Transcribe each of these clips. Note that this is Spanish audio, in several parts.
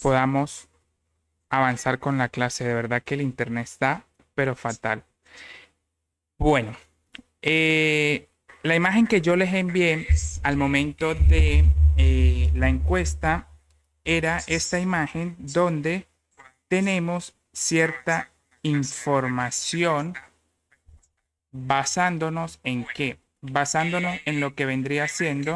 podamos avanzar con la clase. De verdad que el internet está, pero fatal. Bueno, eh, la imagen que yo les envié al momento de la encuesta era esta imagen donde tenemos cierta información basándonos en qué, basándonos en lo que vendría siendo.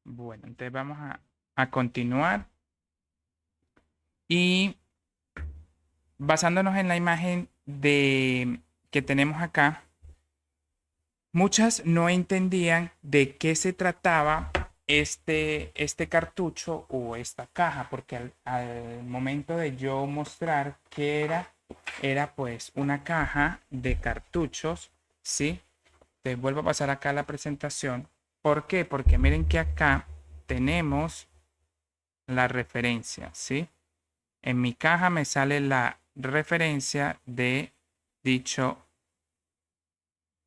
Bueno, entonces vamos a continuar y basándonos en la imagen que tenemos acá, muchas no entendían de qué se trataba este cartucho o esta caja, porque al momento de yo mostrar qué era pues una caja de cartuchos, ¿sí? Te vuelvo a pasar acá la presentación. ¿Por qué? Porque miren que acá tenemos la referencia, ¿sí? En mi caja me sale la referencia de dicho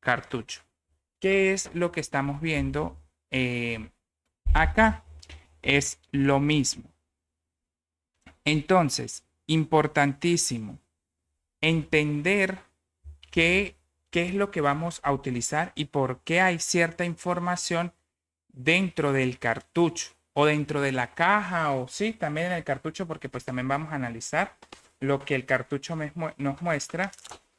cartucho. ¿Qué es lo que estamos viendo acá? Es lo mismo. Entonces, importantísimo, entender qué, qué es lo que vamos a utilizar y por qué hay cierta información dentro del cartucho o dentro de la caja o sí, también en el cartucho porque pues también vamos a analizar lo que el cartucho nos muestra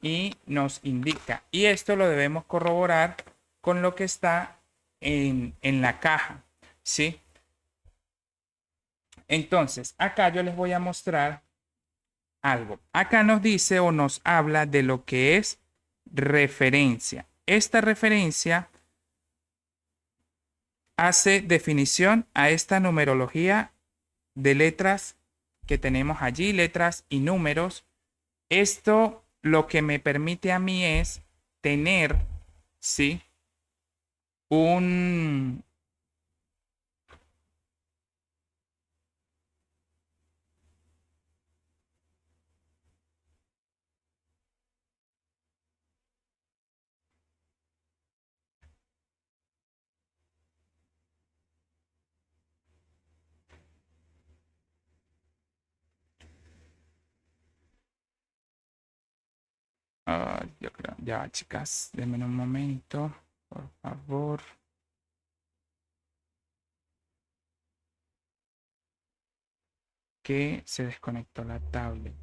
y nos indica. Y esto lo debemos corroborar con lo que está en la caja, ¿sí? Entonces, acá yo les voy a mostrar algo. Acá nos dice o nos habla de lo que es referencia. Esta referencia hace definición a esta numerología de letras que tenemos allí, letras y números. Esto lo que me permite a mí es tener, ¿sí? Un... yo creo, ya chicas, denme un momento, por favor. Que se desconectó la tablet.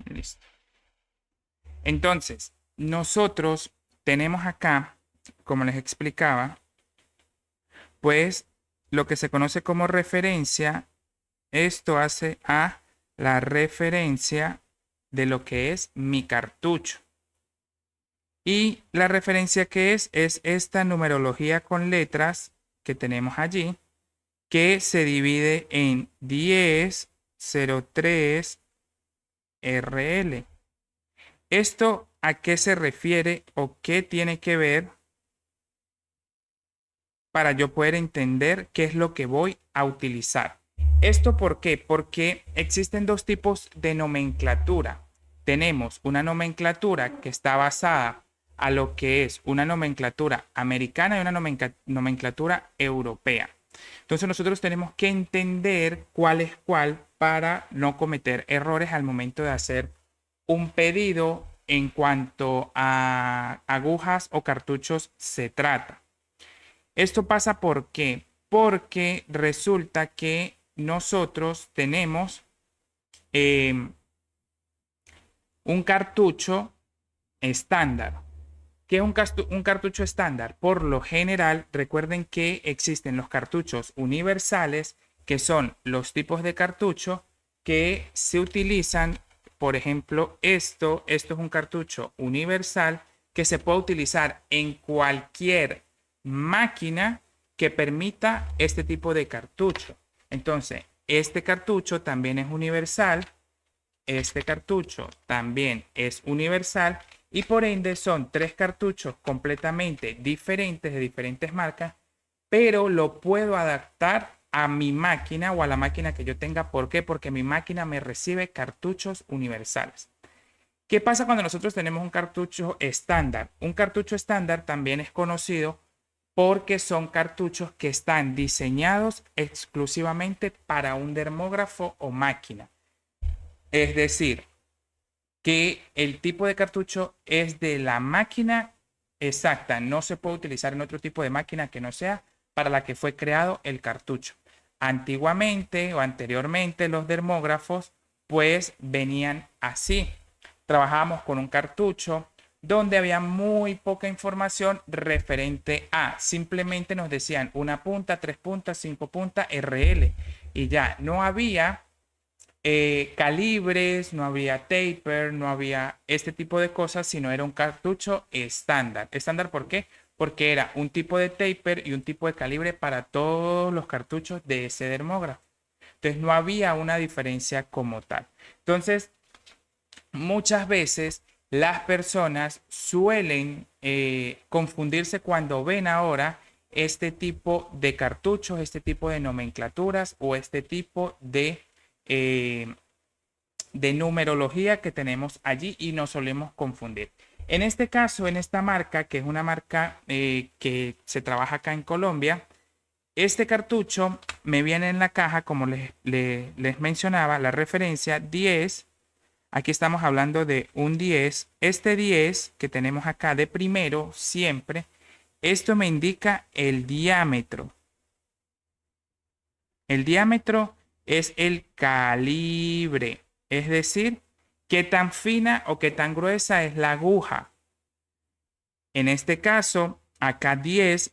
Listo. Entonces, nosotros tenemos acá, como les explicaba, pues lo que se conoce como referencia, esto hace a la referencia de lo que es mi cartucho. Y la referencia que es esta numerología con letras que tenemos allí, que se divide en 10, 03, RL. ¿Esto a qué se refiere o qué tiene que ver para yo poder entender qué es lo que voy a utilizar? ¿Esto por qué? Porque existen dos tipos de nomenclatura. Tenemos una nomenclatura que está basada a lo que es una nomenclatura americana y una nomenclatura europea. Entonces nosotros tenemos que entender cuál es cuál para no cometer errores al momento de hacer un pedido en cuanto a agujas o cartuchos se trata. Esto pasa ¿por qué? Porque resulta que nosotros tenemos eh, un cartucho estándar. ¿Qué es un cartucho estándar? Por lo general, recuerden que existen los cartuchos universales, que son los tipos de cartucho que se utilizan. Por ejemplo, esto es un cartucho universal que se puede utilizar en cualquier máquina que permita este tipo de cartucho. Entonces, este cartucho también es universal. Este cartucho también es universal y por ende son tres cartuchos completamente diferentes de diferentes marcas, pero lo puedo adaptar a mi máquina o a la máquina que yo tenga. ¿Por qué? Porque mi máquina me recibe cartuchos universales. ¿Qué pasa cuando nosotros tenemos un cartucho estándar? Un cartucho estándar también es conocido porque son cartuchos que están diseñados exclusivamente para un dermógrafo o máquina. Es decir, que el tipo de cartucho es de la máquina exacta, no se puede utilizar en otro tipo de máquina que no sea para la que fue creado el cartucho. Antiguamente o anteriormente los dermógrafos pues venían así. Trabajábamos con un cartucho donde había muy poca información referente a, simplemente nos decían una punta, tres puntas, cinco puntas, RL y ya no había calibres, no había taper, no había este tipo de cosas, sino era un cartucho estándar. ¿Estándar por qué? Porque era un tipo de taper y un tipo de calibre para todos los cartuchos de ese dermógrafo. Entonces no había una diferencia como tal. Entonces, muchas veces las personas suelen confundirse cuando ven ahora este tipo de cartuchos, este tipo de nomenclaturas o este tipo eh, de numerología que tenemos allí y nos solemos confundir. En este caso, en esta marca, que es una marca que se trabaja acá en Colombia, este cartucho me viene en la caja, como les mencionaba, la referencia 10. Aquí estamos hablando de un 10. Este 10 que tenemos acá de primero, siempre, esto me indica el diámetro. El diámetro es el calibre, es decir, qué tan fina o qué tan gruesa es la aguja. En este caso, acá 10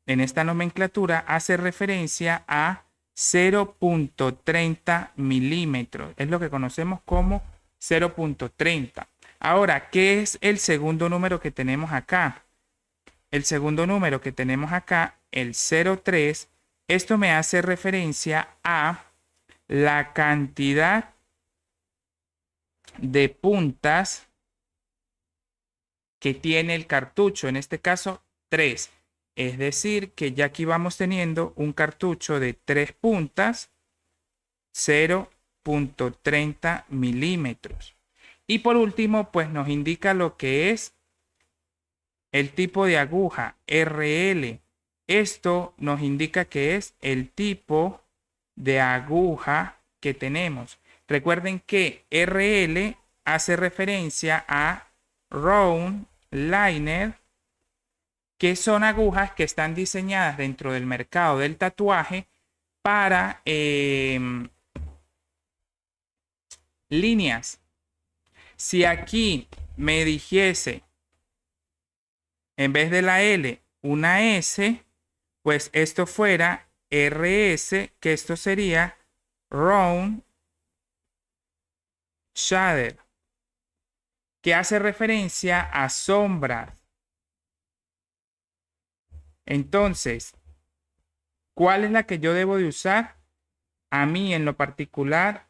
en esta nomenclatura hace referencia a 0.30 milímetros. Es lo que conocemos como 0.30. Ahora, ¿qué es el segundo número que tenemos acá? El segundo número que tenemos acá, el 03, esto me hace referencia a la cantidad de puntas que tiene el cartucho, en este caso 3. Es decir, que ya aquí vamos teniendo un cartucho de 3 puntas, 0.30 milímetros. Y por último, pues nos indica lo que es el tipo de aguja RL. Esto nos indica que es el tipo de aguja que tenemos. Recuerden que RL hace referencia a Round Liner, que son agujas que están diseñadas dentro del mercado del tatuaje para líneas. Si aquí me dijese, en vez de la L, una S, pues esto fuera RS, que esto sería Round Shader, que hace referencia a sombras. Entonces, ¿cuál es la que yo debo de usar? A mí en lo particular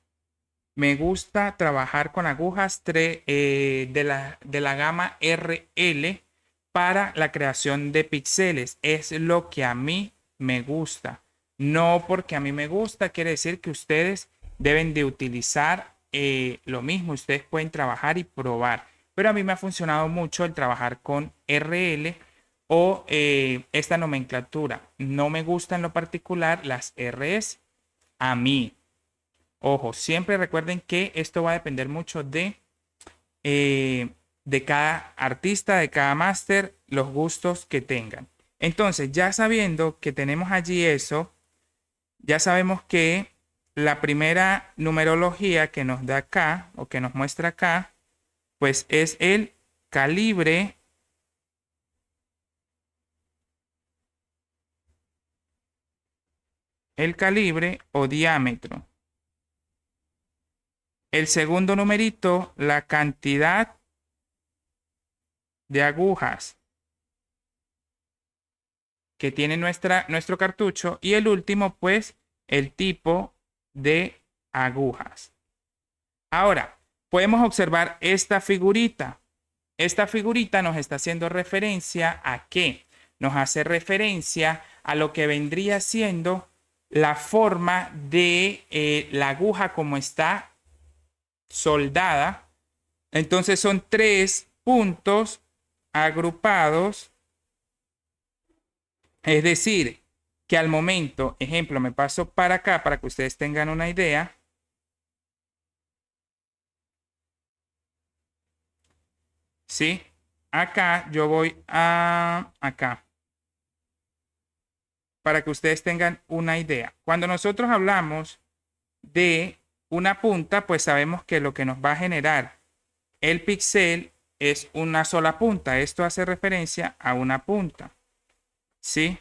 me gusta trabajar con agujas de la gama RL para la creación de píxeles. Es lo que a mí me gusta. No porque a mí me gusta quiere decir que ustedes deben de utilizar lo mismo. Ustedes pueden trabajar y probar. Pero a mí me ha funcionado mucho el trabajar con RL o esta nomenclatura. No me gusta en lo particular las RS. A mí. Ojo, siempre recuerden que esto va a depender mucho de cada artista, de cada máster, los gustos que tengan. Entonces, ya sabiendo que tenemos allí eso, ya sabemos que la primera numerología que nos da acá o que nos muestra acá, pues es el calibre o diámetro. El segundo numerito, la cantidad de agujas que tiene nuestro cartucho y el último, pues, el tipo de agujas. Ahora, podemos observar esta figurita. Esta figurita nos está haciendo referencia ¿a qué? Nos hace referencia a lo que vendría siendo la forma de la aguja como está soldada. Entonces son 3 puntos agrupados. Es decir, que al momento, ejemplo, me paso para acá para que ustedes tengan una idea. ¿Sí? Acá yo voy a acá. Para que ustedes tengan una idea. Cuando nosotros hablamos de una punta, pues sabemos que lo que nos va a generar el píxel es una sola punta. Esto hace referencia a una punta. ¿Sí?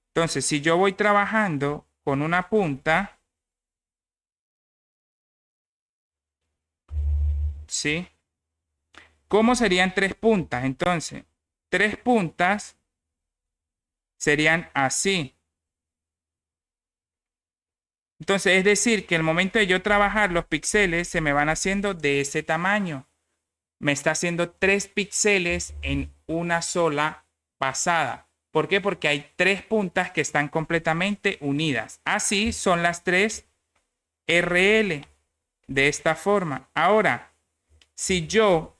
Entonces, si yo voy trabajando con una punta, ¿sí? ¿Cómo serían 3 puntas? Entonces, 3 puntas serían así. Entonces, es decir, que al momento de yo trabajar, los píxeles se me van haciendo de ese tamaño. Me está haciendo 3 píxeles en una sola pasada. ¿Por qué? Porque hay 3 puntas que están completamente unidas. Así son las 3 RL de esta forma. Ahora, si yo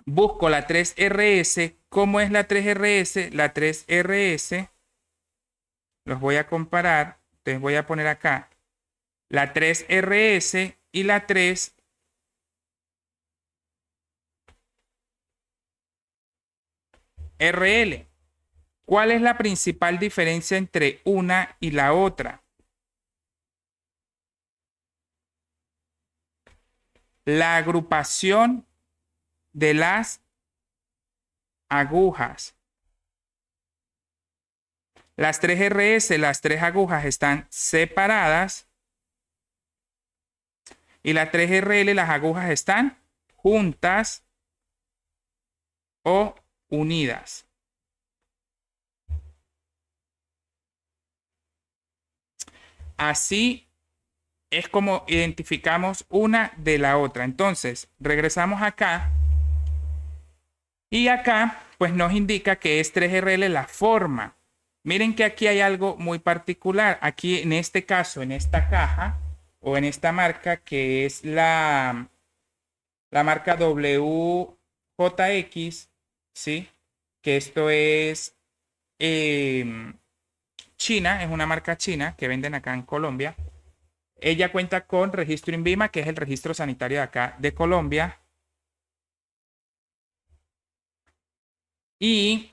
busco la 3RS, ¿cómo es la 3RS? La 3RS, los voy a comparar. Entonces voy a poner acá la 3RS y la 3RL. ¿Cuál es la principal diferencia entre una y la otra? La agrupación de las agujas. Las 3RS, las 3 agujas están separadas y la 3RL, las agujas están juntas o unidas. Así es como identificamos una de la otra. Entonces, regresamos acá y acá pues nos indica que es 3RL la forma. Miren que aquí hay algo muy particular. Aquí en este caso, en esta caja o en esta marca que es la marca WJX, ¿sí? Que esto es China, es una marca china que venden acá en Colombia. Ella cuenta con registro INVIMA, que es el registro sanitario de acá de Colombia. Y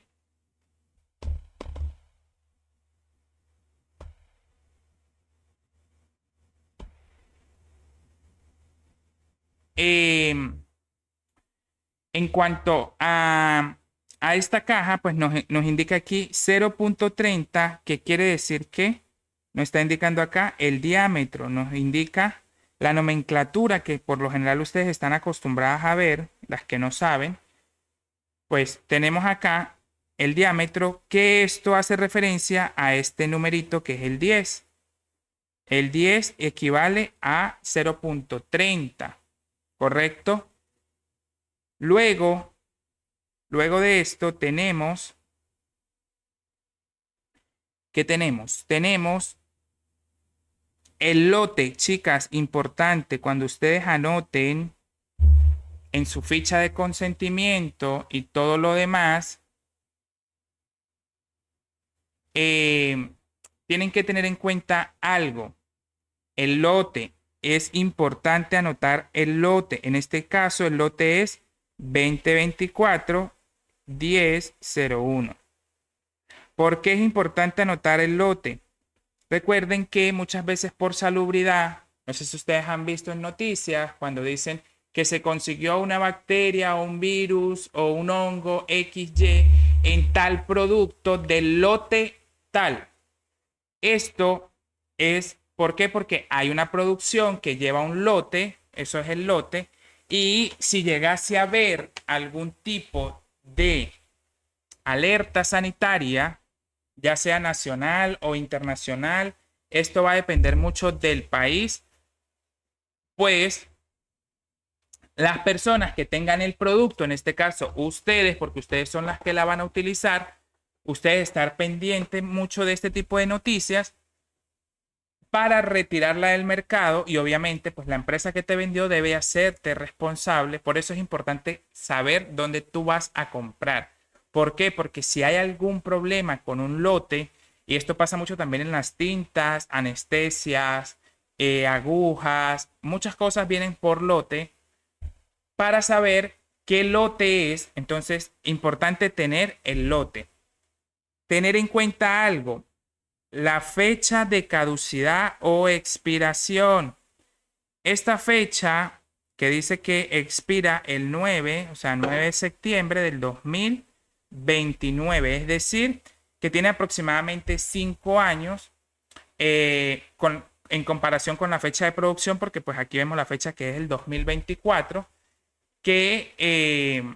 en cuanto a esta caja, pues nos indica aquí 0.30, que quiere decir que nos está indicando acá el diámetro, nos indica la nomenclatura que por lo general ustedes están acostumbradas a ver, las que no saben, pues tenemos acá el diámetro, que esto hace referencia a este numerito que es el 10. El 10 equivale a 0.30, ¿correcto? Luego de esto tenemos, ¿qué tenemos? Tenemos el lote, chicas, importante, cuando ustedes anoten en su ficha de consentimiento y todo lo demás, tienen que tener en cuenta algo. El lote, es importante anotar el lote. En este caso, el lote es 2024-1001. ¿Por qué es importante anotar el lote? Recuerden que muchas veces por salubridad, no sé si ustedes han visto en noticias, cuando dicen que se consiguió una bacteria o un virus o un hongo XY en tal producto del lote tal. Esto es, ¿por qué? Porque hay una producción que lleva un lote, eso es el lote, y si llegase a haber algún tipo de alerta sanitaria, ya sea nacional o internacional, esto va a depender mucho del país, pues las personas que tengan el producto, en este caso ustedes, porque ustedes son las que la van a utilizar, ustedes estar pendientes mucho de este tipo de noticias para retirarla del mercado y obviamente pues la empresa que te vendió debe hacerte responsable. Por eso es importante saber dónde tú vas a comprar. ¿Por qué? Porque si hay algún problema con un lote, y esto pasa mucho también en las tintas, anestesias, agujas, muchas cosas vienen por lote. Para saber qué lote es, entonces importante tener el lote. Tener en cuenta algo, la fecha de caducidad o expiración. Esta fecha que dice que expira el 9, o sea, 9 de septiembre del 2029, es decir, que tiene aproximadamente 5 años en comparación con la fecha de producción, porque pues aquí vemos la fecha que es el 2024, que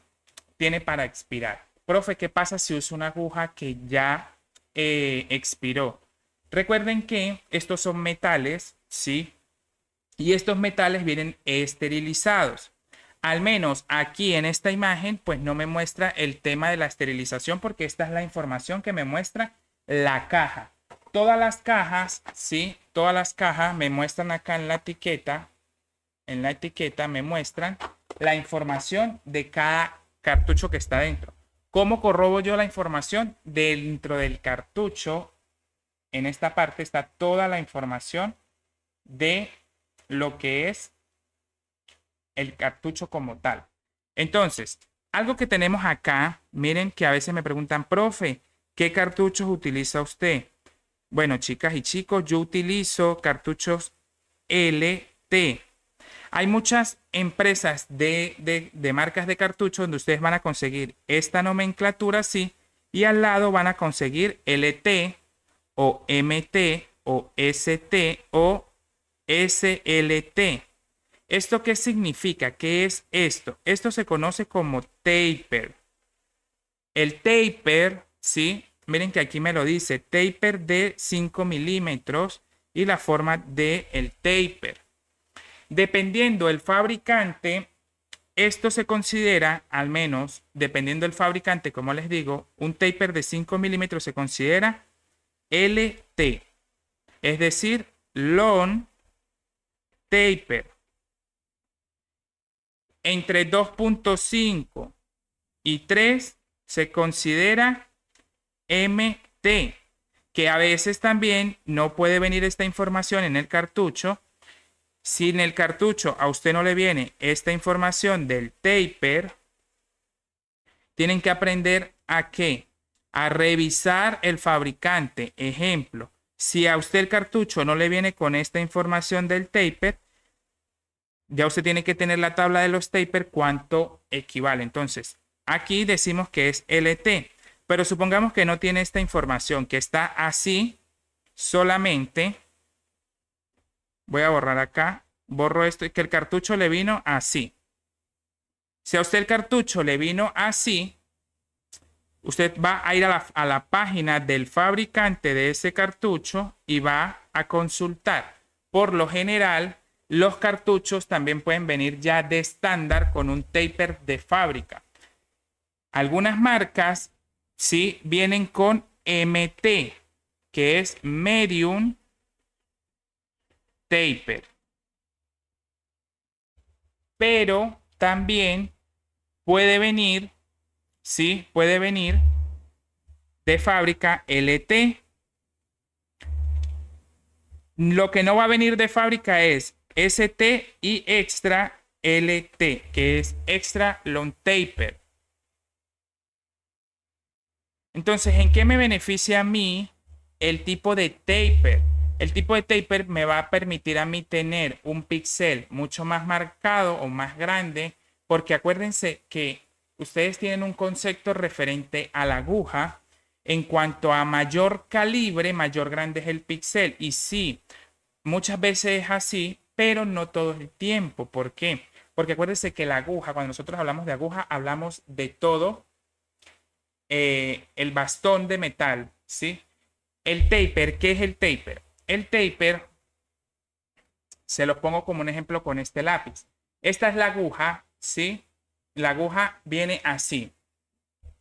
tiene para expirar. Profe, ¿qué pasa si uso una aguja que ya expiró? Recuerden que estos son metales, ¿sí? Y estos metales vienen esterilizados. Al menos aquí en esta imagen, pues no me muestra el tema de la esterilización porque esta es la información que me muestra la caja. Todas las cajas, ¿sí? Todas las cajas me muestran acá en la etiqueta. En la etiqueta me muestran la información de cada cartucho que está dentro. ¿Cómo corrobo yo la información? Dentro del cartucho, en esta parte está toda la información de lo que es el cartucho como tal. Entonces, algo que tenemos acá, miren que a veces me preguntan, profe, ¿qué cartuchos utiliza usted? Bueno, chicas y chicos, yo utilizo cartuchos LT. Hay muchas empresas de marcas de cartuchos donde ustedes van a conseguir esta nomenclatura así y al lado van a conseguir LT o MT o ST o SLT. ¿Esto qué significa? ¿Qué es esto? Esto se conoce como taper. El taper, ¿sí? Miren que aquí me lo dice, taper de 5 milímetros y la forma del taper. Dependiendo del fabricante, esto se considera, al menos dependiendo del fabricante, como les digo, un taper de 5 milímetros se considera LT, es decir, long taper. Entre 2.5 y 3 se considera MT, que a veces también no puede venir esta información en el cartucho. Si en el cartucho a usted no le viene esta información del taper, tienen que aprender a qué, a revisar el fabricante. Ejemplo, si a usted el cartucho no le viene con esta información del taper, ya usted tiene que tener la tabla de los taper cuánto equivale. Entonces, aquí decimos que es LT, pero supongamos que no tiene esta información, que está así solamente. Voy a borrar acá, borro esto y que el cartucho le vino así. Si a usted el cartucho le vino así, usted va a ir a la página del fabricante de ese cartucho y va a consultar. Por lo general, los cartuchos también pueden venir ya de estándar con un taper de fábrica. Algunas marcas sí vienen con MT, que es Medium Taper. Pero también puede venir, sí, puede venir de fábrica LT. Lo que no va a venir de fábrica es ST y Extra LT, que es Extra Long Taper. Entonces, ¿en qué me beneficia a mí el tipo de taper? El tipo de taper me va a permitir a mí tener un píxel mucho más marcado o más grande, porque acuérdense que ustedes tienen un concepto referente a la aguja. En cuanto a mayor calibre, mayor grande es el píxel. Y sí, muchas veces es así, pero no todo el tiempo. ¿Por qué? Porque acuérdense que la aguja, cuando nosotros hablamos de aguja, hablamos de todo el bastón de metal, ¿sí? El taper, ¿qué es el taper? El taper, se los pongo como un ejemplo con este lápiz. Esta es la aguja, ¿sí? La aguja viene así,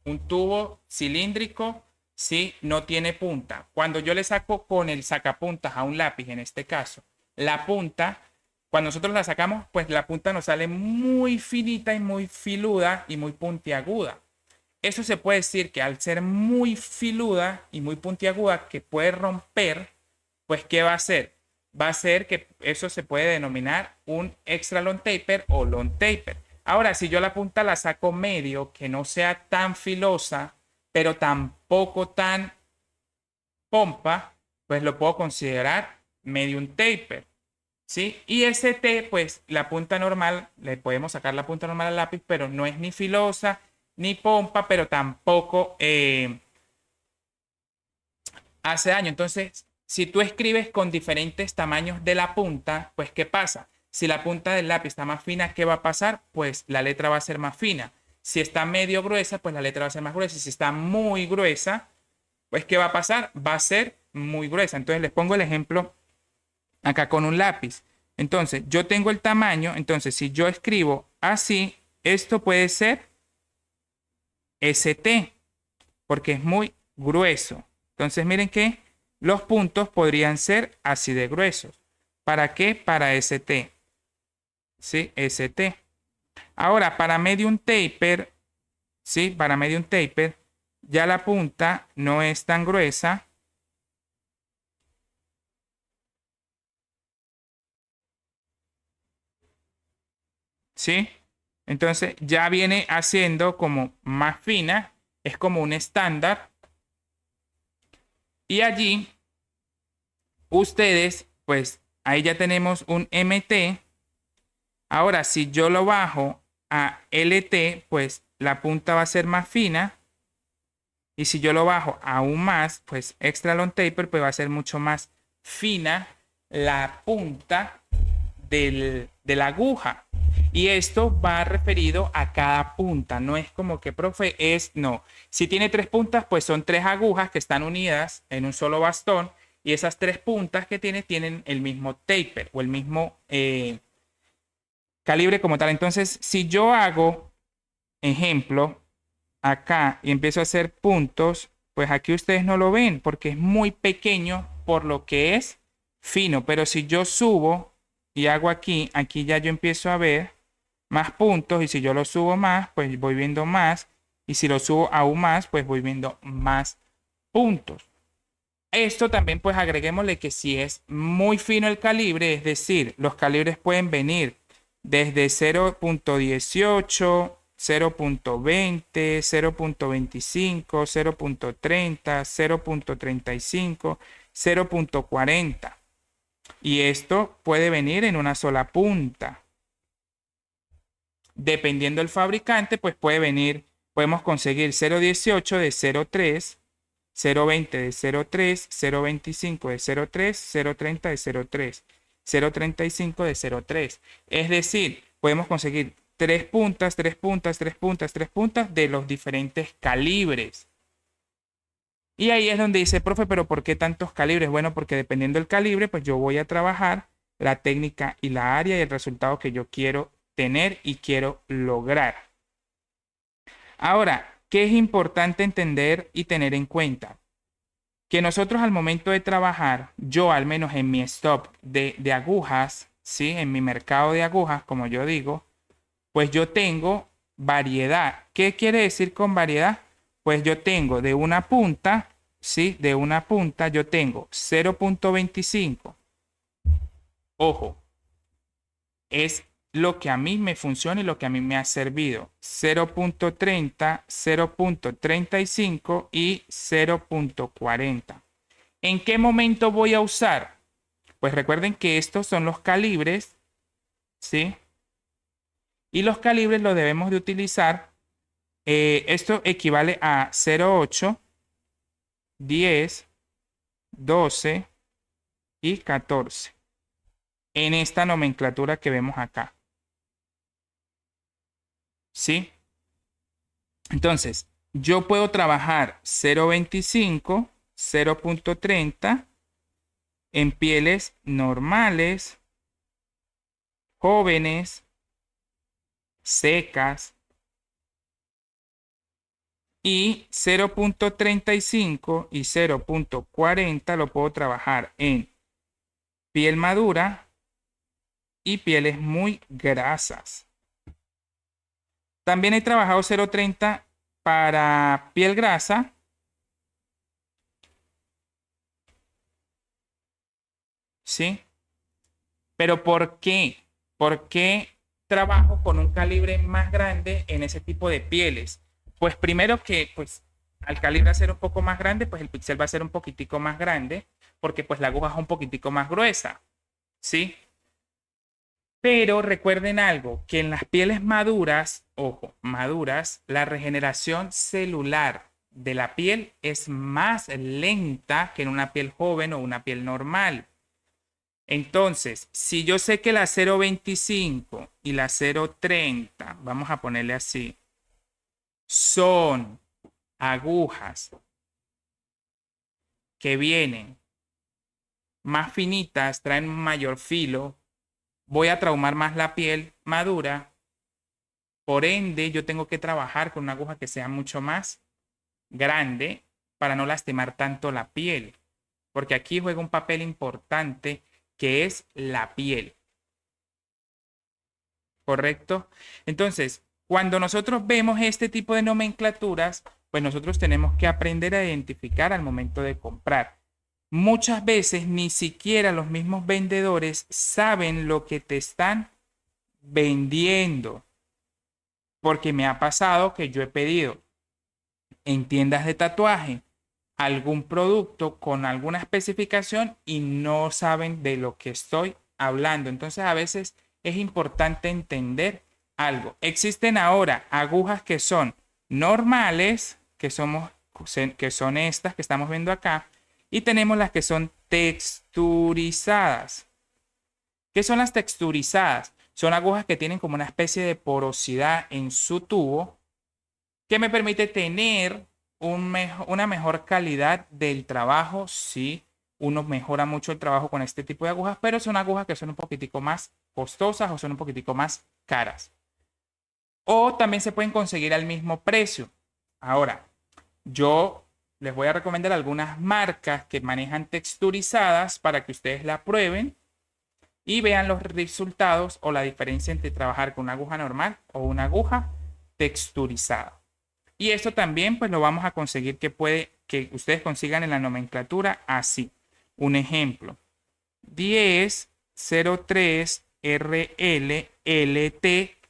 un tubo cilíndrico, ¿sí? No tiene punta. Cuando yo le saco con el sacapuntas a un lápiz, en este caso, la punta, cuando nosotros la sacamos, pues la punta nos sale muy finita y muy filuda y muy puntiaguda. Eso se puede decir que al ser muy filuda y muy puntiaguda, que puede romper, pues ¿qué va a hacer? Va a hacer que eso se puede denominar un extra long taper o long taper. Ahora, si yo la punta la saco medio, que no sea tan filosa, pero tampoco tan pompa, pues lo puedo considerar medium taper, ¿sí? Y ese T, pues la punta normal, le podemos sacar la punta normal al lápiz, pero no es ni filosa ni pompa, pero tampoco hace daño. Entonces, si tú escribes con diferentes tamaños de la punta, pues ¿qué pasa? Si la punta del lápiz está más fina, ¿qué va a pasar? Pues la letra va a ser más fina. Si está medio gruesa, pues la letra va a ser más gruesa. Si está muy gruesa, pues ¿qué va a pasar? Va a ser muy gruesa. Entonces les pongo el ejemplo acá con un lápiz. Entonces, yo tengo el tamaño. Entonces, si yo escribo así, esto puede ser ST, porque es muy grueso. Entonces, miren que los puntos podrían ser así de gruesos. ¿Para qué? Para ST. ¿Sí? ST. Ahora, para medium taper, ¿sí? Para medium taper, ya la punta no es tan gruesa. ¿Sí? Entonces, ya viene haciendo como más fina. Es como un estándar. Y allí, ustedes, pues, ahí ya tenemos un MT. Ahora, si yo lo bajo a LT, pues la punta va a ser más fina. Y si yo lo bajo aún más, pues extra long taper, pues va a ser mucho más fina la punta de la aguja. Y esto va referido a cada punta. No es como que, profe, es no. Si tiene tres puntas, pues son tres agujas que están unidas en un solo bastón. Y esas tres puntas que tiene tienen el mismo taper o el mismo calibre como tal. Entonces, si yo hago ejemplo acá y empiezo a hacer puntos, pues aquí ustedes no lo ven porque es muy pequeño por lo que es fino. Pero si yo subo y hago aquí, aquí ya yo empiezo a ver más puntos y si yo lo subo más, pues voy viendo más. Y si lo subo aún más, pues voy viendo más puntos. Esto también pues agreguémosle que si es muy fino el calibre, es decir, los calibres pueden venir desde 0.18, 0.20, 0.25, 0.30, 0.35, 0.40. Y esto puede venir en una sola punta. Dependiendo del fabricante, pues puede venir, podemos conseguir 0.18 de 0.3, 0.20 de 0.3, 0.25 de 0.3, 0.30 de 0.3, 0.35 de 0.3. Es decir, podemos conseguir tres puntas, tres puntas, tres puntas, tres puntas de los diferentes calibres. Y ahí es donde dice, profe, pero ¿por qué tantos calibres? Bueno, porque dependiendo del calibre, pues yo voy a trabajar la técnica y la área y el resultado que yo quiero tener y quiero lograr. Ahora, ¿qué es importante entender y tener en cuenta? Que nosotros al momento de trabajar, yo al menos en mi stop de agujas, ¿sí? En mi mercado de agujas, como yo digo, pues yo tengo variedad. ¿Qué quiere decir con variedad? Pues yo tengo de una punta, ¿sí? De una punta yo tengo 0.25. Ojo, es lo que a mí me funciona y lo que a mí me ha servido. 0.30, 0.35 y 0.40. ¿En qué momento voy a usar? Pues recuerden que estos son los calibres, ¿sí? Y los calibres los debemos de utilizar. Esto equivale a 0.8, 10, 12 y 14. En esta nomenclatura que vemos acá. ¿Sí? Entonces, yo puedo trabajar 0.25, 0.30 en pieles normales, jóvenes, secas, y 0.35 y 0.40 lo puedo trabajar en piel madura y pieles muy grasas. También he trabajado 0.30 para piel grasa. ¿Sí? Pero ¿por qué? ¿Por qué trabajo con un calibre más grande en ese tipo de pieles? Pues primero que, pues, al calibre ser un poco más grande, pues el píxel va a ser un poquitico más grande, porque pues la aguja es un poquitico más gruesa, ¿sí? Pero recuerden algo, que en las pieles maduras, ojo, maduras, la regeneración celular de la piel es más lenta que en una piel joven o una piel normal. Entonces, si yo sé que la 0.25 y la 0.30, vamos a ponerle así, son agujas que vienen más finitas, traen mayor filo, voy a traumar más la piel madura, por ende yo tengo que trabajar con una aguja que sea mucho más grande para no lastimar tanto la piel, porque aquí juega un papel importante que es la piel. ¿Correcto? Entonces, cuando nosotros vemos este tipo de nomenclaturas, pues nosotros tenemos que aprender a identificar al momento de comprar. Muchas veces ni siquiera los mismos vendedores saben lo que te están vendiendo, porque me ha pasado que yo he pedido en tiendas de tatuaje algún producto con alguna especificación y no saben de lo que estoy hablando. Entonces a veces es importante entender algo. Existen ahora agujas que son normales, que son estas que estamos viendo acá, y tenemos las que son texturizadas. ¿Qué son las texturizadas? Son agujas que tienen como una especie de porosidad en su tubo que me permite tener una mejor calidad del trabajo. Sí, uno mejora mucho el trabajo con este tipo de agujas, pero son agujas que son un poquitico más costosas o son un poquitico más caras. O también se pueden conseguir al mismo precio. Ahora, yo les voy a recomendar algunas marcas que manejan texturizadas para que ustedes la prueben y vean los resultados o la diferencia entre trabajar con una aguja normal o una aguja texturizada. Y esto también pues lo vamos a conseguir que ustedes consigan en la nomenclatura así. Un ejemplo, 1003 RL LTT,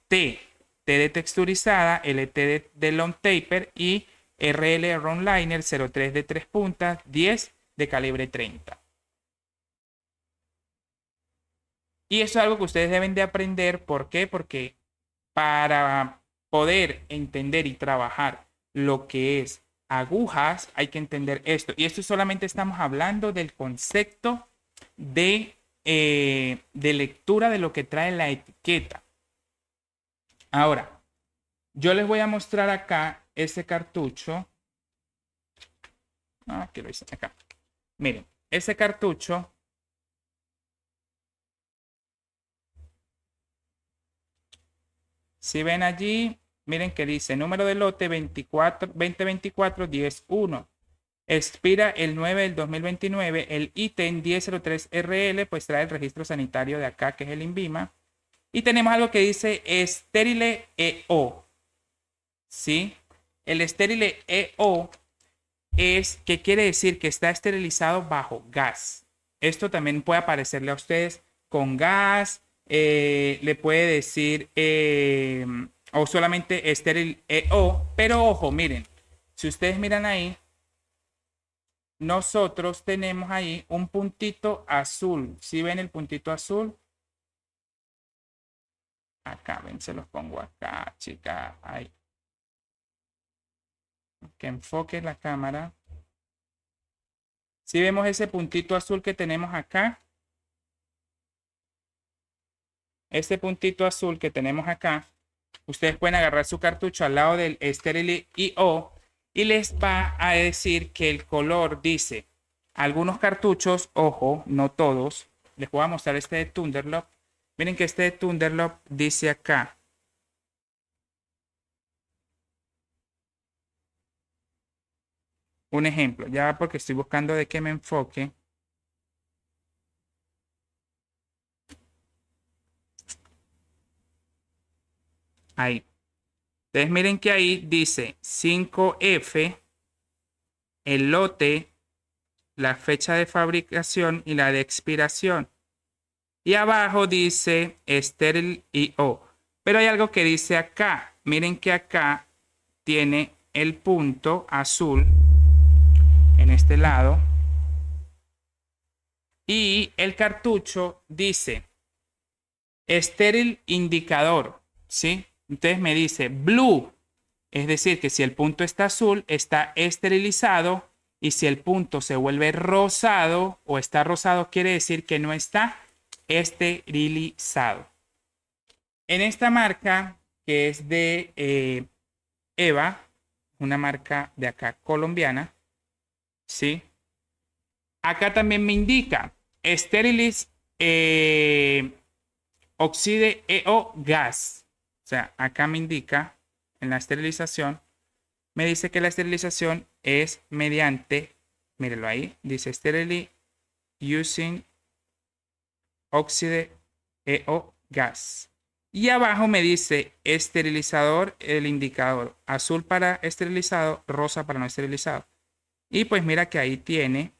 T de texturizada, LT de long taper y RL round liner 03 de 3 puntas, 10 de calibre 30. Y eso es algo que ustedes deben de aprender. ¿Por qué? Porque para poder entender y trabajar lo que es agujas, hay que entender esto. Y esto solamente estamos hablando del concepto de lectura de lo que trae la etiqueta. Ahora, yo les voy a mostrar acá ese cartucho. Aquí lo hice acá. Miren, ese cartucho. Si ven allí, miren que dice número de lote 2024-10-1. Expira el 9 del 2029. El ítem 1003RL pues trae el registro sanitario de acá, que es el INVIMA. Y tenemos algo que dice estéril EO. ¿Sí? El estéril EO es que quiere decir que está esterilizado bajo gas. Esto también puede aparecerle a ustedes con gas, le puede decir o solamente estéril EO, pero ojo, miren, si ustedes miran ahí, nosotros tenemos ahí un puntito azul. ¿Sí ven el puntito azul? Acá, ven, se los pongo acá, chica. Ahí. Que enfoque la cámara. Si vemos ese puntito azul que tenemos acá, este puntito azul que tenemos acá, ustedes pueden agarrar su cartucho al lado del Steril IO y les va a decir que el color dice, algunos cartuchos, ojo, no todos, les voy a mostrar este de Thunderlock. Miren que este de Thunderlock dice acá, un ejemplo, ya porque estoy buscando de que me enfoque. Ahí. Entonces miren que ahí dice 5F, el lote, la fecha de fabricación y la de expiración. Y abajo dice estéril IO. Pero hay algo que dice acá. Miren que acá tiene el punto azul en este lado. Y el cartucho dice estéril indicador, ¿sí? Entonces me dice blue, es decir, que si el punto está azul, está esterilizado, y si el punto se vuelve rosado o está rosado, quiere decir que no está esterilizado. En esta marca, que es de Eva, una marca de acá colombiana, ¿sí? Acá también me indica Sterilis Oxide EO Gas. O sea, acá me indica en la esterilización, me dice que la esterilización es mediante, mírenlo ahí, dice Sterily Using Oxide EO Gas. Y abajo me dice esterilizador, el indicador azul para esterilizado, rosa para no esterilizado. Y pues mira que ahí tiene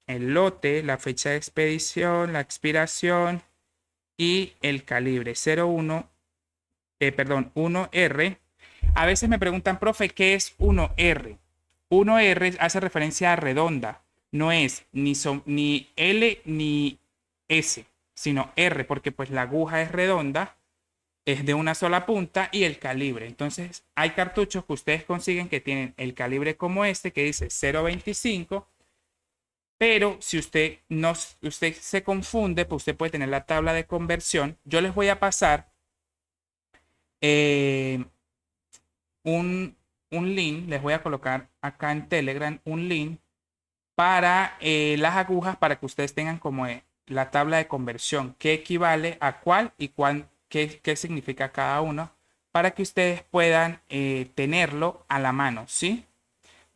el lote, la fecha de expedición, la expiración y el calibre 01, 1R. A veces me preguntan, profe, ¿qué es 1R? 1R hace referencia a redonda. No es ni L ni S, sino R, porque pues la aguja es redonda, es de una sola punta, y el calibre. Entonces hay cartuchos que ustedes consiguen que tienen el calibre como este, que dice 0.25. Pero si usted se confunde, pues usted puede tener la tabla de conversión. Yo les voy a pasar eh, un link, les voy a colocar acá en Telegram un link para las agujas, para que ustedes tengan como la tabla de conversión, qué equivale a cuál y qué significa cada uno, para que ustedes puedan tenerlo a la mano, ¿sí?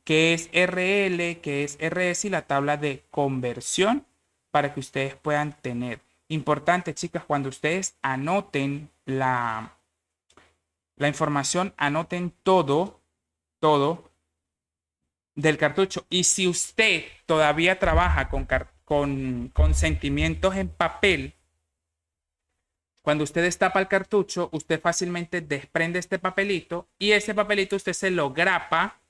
Qué es RL, qué es RS y la tabla de conversión para que ustedes puedan tener. Importante, chicas, cuando ustedes anoten la información, anoten todo del cartucho. Y si usted todavía trabaja con sentimientos en papel, cuando usted destapa el cartucho, usted fácilmente desprende este papelito, y ese papelito usted se lo grapa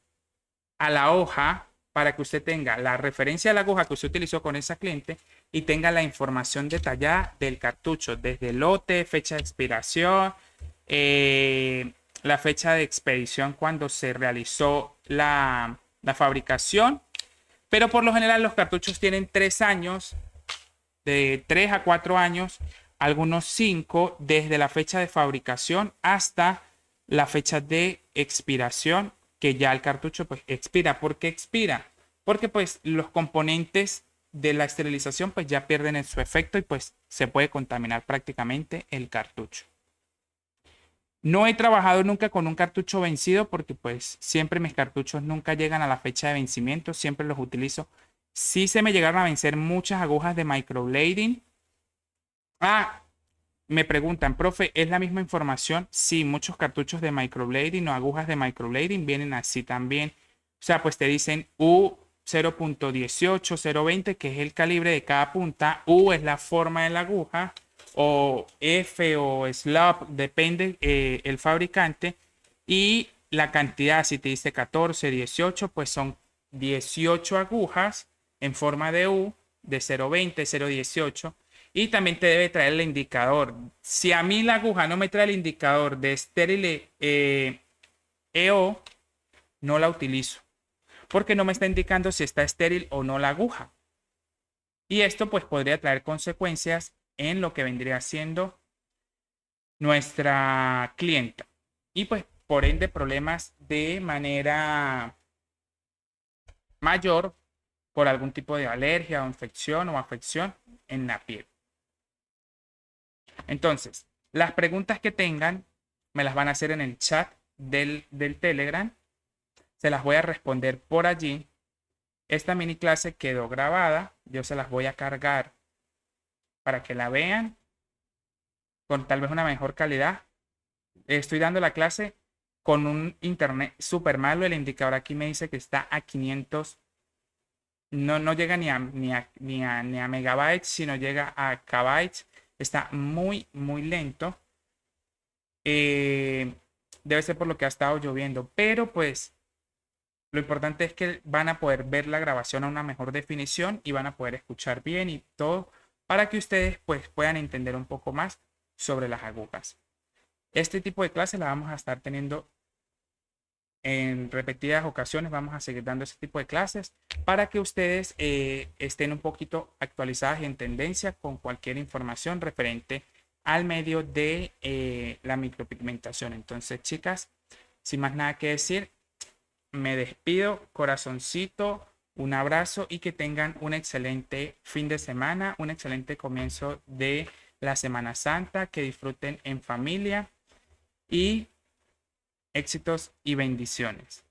a la hoja para que usted tenga la referencia de la aguja que usted utilizó con esa cliente y tenga la información detallada del cartucho, desde lote, fecha de expiración, la fecha de expedición cuando se realizó la fabricación. Pero por lo general los cartuchos tienen 3 años, de 3 a 4 años, algunos 5 desde la fecha de fabricación hasta la fecha de expiración, que ya el cartucho pues expira. ¿Por qué expira? Porque pues los componentes de la esterilización pues ya pierden su efecto y pues se puede contaminar prácticamente el cartucho. No he trabajado nunca con un cartucho vencido porque pues siempre mis cartuchos nunca llegan a la fecha de vencimiento, siempre los utilizo. Sí se me llegaron a vencer muchas agujas de microblading. Ah, me preguntan, profe, ¿es la misma información? Sí, muchos cartuchos de microblading o agujas de microblading vienen así también. O sea, pues te dicen U 0.18, 0.20, que es el calibre de cada punta. U es la forma de la aguja. O F o slab, depende el fabricante. Y la cantidad, si te dice 14, 18, pues son 18 agujas en forma de U, de 0.20, 0.18. Y también te debe traer el indicador. Si a mí la aguja no me trae el indicador de estéril EO, no la utilizo, porque no me está indicando si está estéril o no la aguja. Y esto pues podría traer consecuencias en lo que vendría siendo nuestra clienta. Y pues por ende problemas de manera mayor por algún tipo de alergia o infección o afección en la piel. Entonces, las preguntas que tengan me las van a hacer en el chat del Telegram. Se las voy a responder por allí. Esta mini clase quedó grabada. Yo se las voy a cargar para que la vean con tal vez una mejor calidad. Estoy dando la clase con un internet súper malo. El indicador aquí me dice que está a 500. No llega ni a megabytes, sino llega a kbytes. Está muy, muy lento. Debe ser por lo que ha estado lloviendo. Pero pues lo importante es que van a poder ver la grabación a una mejor definición y van a poder escuchar bien y todo para que ustedes pues puedan entender un poco más sobre las agujas. Este tipo de clases la vamos a estar teniendo en repetidas ocasiones. Vamos a seguir dando ese tipo de clases para que ustedes estén un poquito actualizadas y en tendencia con cualquier información referente al medio de la micropigmentación. Entonces, chicas, sin más nada que decir, me despido, corazoncito, un abrazo y que tengan un excelente fin de semana, un excelente comienzo de la Semana Santa, que disfruten en familia y éxitos y bendiciones.